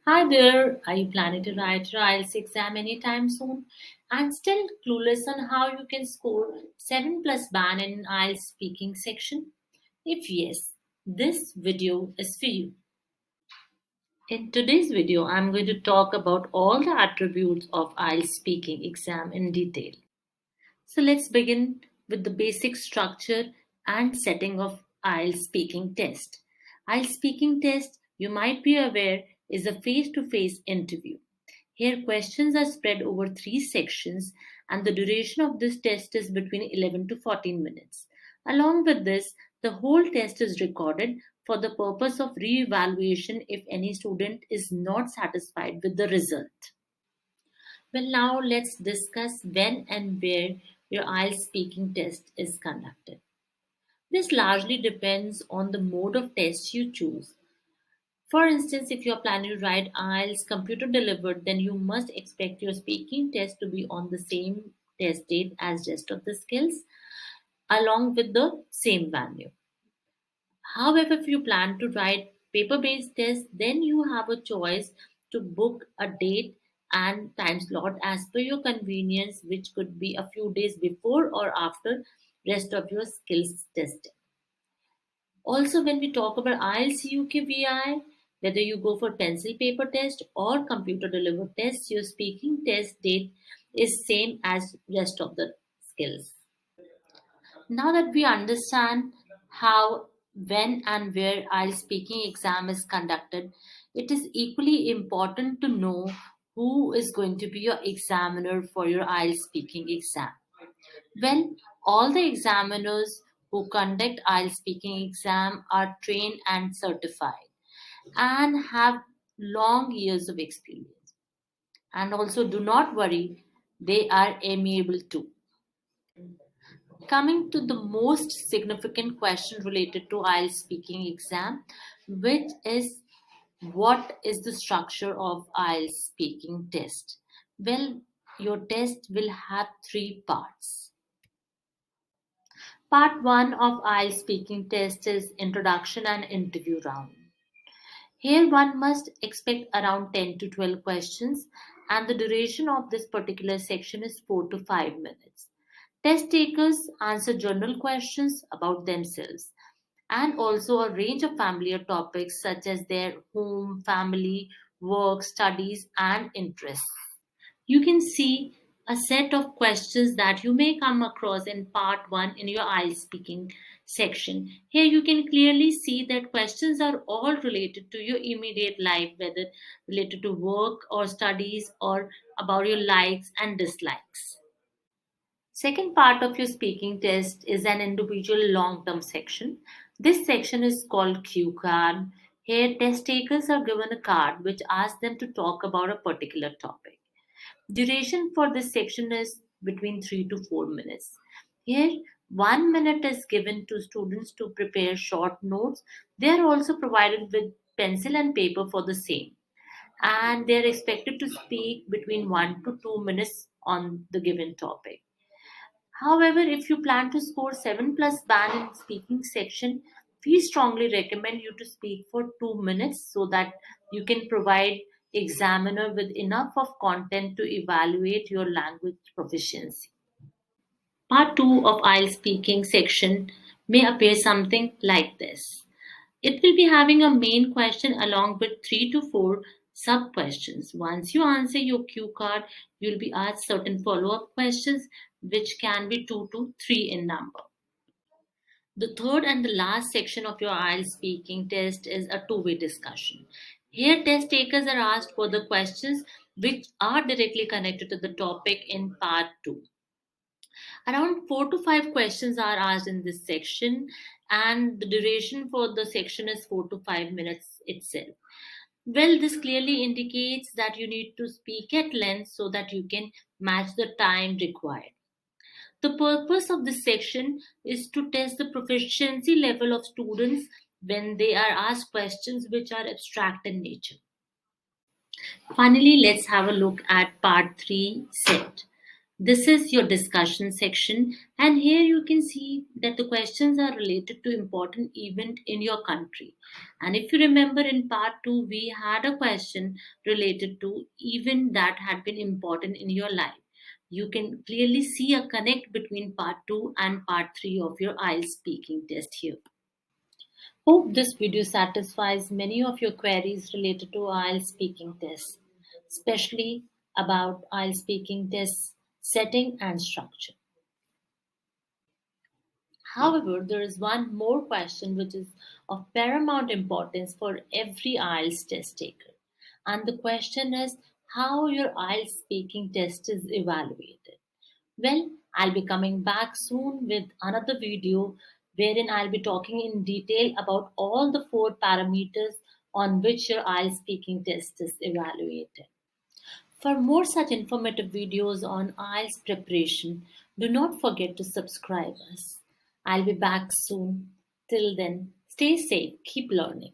Hi there, are you planning to write your IELTS exam anytime soon and still clueless on how you can score 7 plus band in IELTS speaking section? If yes, this video is for you. In today's video, I'm going to talk about all the attributes of IELTS speaking exam in detail. So let's begin with the basic structure and setting of IELTS speaking test. IELTS speaking test, you might be aware, is a face-to-face interview. Here, questions are spread over three sections, and the duration of this test is between 11 to 14 minutes. Along with this, the whole test is recorded for the purpose of re-evaluation if any student is not satisfied with the result. Well, now let's discuss when and where your IELTS speaking test is conducted. This largely depends on the mode of test you choose. For instance, if you are planning to write IELTS computer delivered, then you must expect your speaking test to be on the same test date as rest of the skills along with the same venue. However, if you plan to write paper-based tests, then you have a choice to book a date and time slot as per your convenience, which could be a few days before or after rest of your skills testing. Also, when we talk about IELTS UKVI, whether you go for pencil paper test or computer delivered test, your speaking test date is same as rest of the skills. Now that we understand how, when, and where IELTS speaking exam is conducted, it is equally important to know who is going to be your examiner for your IELTS speaking exam. Well, all the examiners who conduct IELTS speaking exam are trained and certified and have long years of experience. And also, do not worry, they are amiable too. Coming to the most significant question related to IELTS speaking exam, which is what is the structure of IELTS speaking test? Well, your test will have three parts. Part 1 of IELTS speaking test is introduction and interview round. Here one must expect around 10 to 12 questions and the duration of this particular section is 4 to 5 minutes. Test takers answer general questions about themselves and also a range of familiar topics such as their home, family, work, studies, and interests. You can see a set of questions that you may come across in part 1 in your IELTS speaking section. Here you can clearly see that questions are all related to your immediate life, whether related to work or studies or about your likes and dislikes. Second part of your speaking test is an individual long-term section. This section is called cue card. Here test takers are given a card which asks them to talk about a particular topic. Duration for this section is between 3 to 4 minutes. Here, 1 minute is given to students to prepare short notes. They are also provided with pencil and paper for the same. And they are expected to speak between 1 to 2 minutes on the given topic. However, if you plan to score 7 plus band in speaking section, we strongly recommend you to speak for 2 minutes so that you can provide examiner with enough of content to evaluate your language proficiency. Part 2 of IELTS speaking section may appear something like this. It will be having a main question along with 3 to 4 sub questions. Once you answer your cue card, you'll be asked certain follow up questions, which can be 2 to 3 in number. The third and the last section of your IELTS speaking test is a two-way discussion. Here, test takers are asked for the questions which are directly connected to the topic in part 2. Around 4 to 5 questions are asked in this section, and the duration for the section is 4 to 5 minutes itself. Well, this clearly indicates that you need to speak at length so that you can match the time required. The purpose of this section is to test the proficiency level of students when they are asked questions which are abstract in nature. Finally, let's have a look at part 3 set. This is your discussion section, and here you can see that the questions are related to important event in your country. And if you remember in part 2, we had a question related to event that had been important in your life. You can clearly see a connect between part 2 and part 3 of your IELTS speaking test here. Hope this video satisfies many of your queries related to IELTS speaking tests, especially about IELTS speaking tests setting and structure. However, there is one more question which is of paramount importance for every IELTS test taker. And the question is how your IELTS speaking test is evaluated. Well, I'll be coming back soon with another video wherein I'll be talking in detail about all the 4 parameters on which your IELTS speaking test is evaluated. For more such informative videos on IELTS preparation, do not forget to subscribe us. I'll be back soon. Till then, stay safe, keep learning.